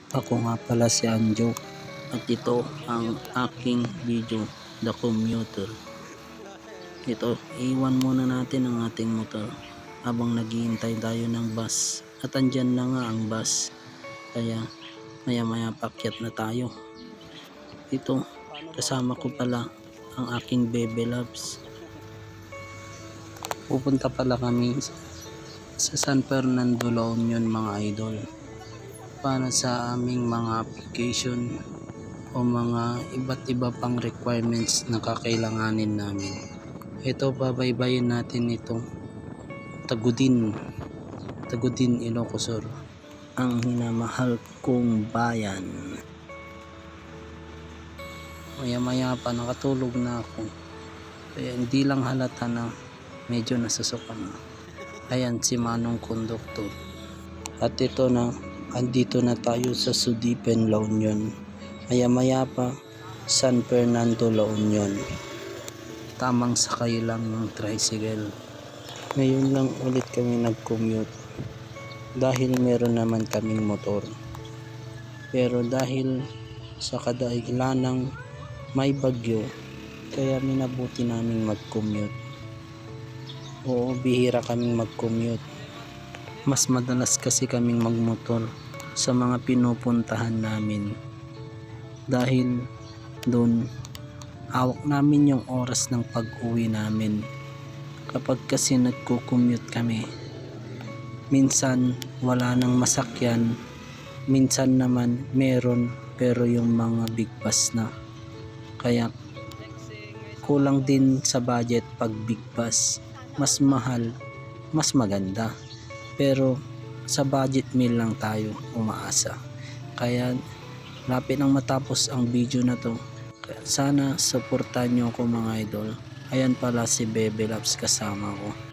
Ako nga pala si Anjo at ito ang aking video, The Commuter. Ito, iwan muna natin ang ating motor habang naghihintay tayo ng bus. At andyan na nga ang bus, kaya maya maya pakyat na tayo. Ito, kasama ko pala ang aking Bebe Loves. Pupunta pala kami sa San Fernando, La Union mga idol, para sa aming mga application o mga iba't iba pang requirements na kakailanganin namin. Ito, babaybayin natin ito. Tagudin, Ilocos Sur, ang hinamahal kong bayan. Maya maya pa nakatulog na ako, kaya hindi lang halata na medyo nasusukan na. Ayan si Manong Konduktor. At ito na, andito na tayo sa Sudipen, La Union. Maya maya pa San Fernando, La Union. Tamang sakay lang ng tricycle. Ngayon lang ulit kami nag-commute dahil meron naman kaming motor. Pero dahil sa kadahilanang may bagyo, kaya minabuti naming mag-commute. Oo, bihira kaming mag-commute. Mas madalas kasi kaming magmotor sa mga pinupuntahan namin. Dahil doon, hawak namin yung oras ng pag-uwi namin. Kapag kasi nagko-commute kami, minsan wala nang masakyan, minsan naman meron pero yung mga big bus na. Kaya kulang din sa budget pag big bus. Mas mahal, mas maganda. Pero sa budget meal lang tayo umaasa. Kaya lapit nang matapos ang video na to. Sana supportan nyo ako mga idol. Ayan pala si Bebe Loves kasama ko.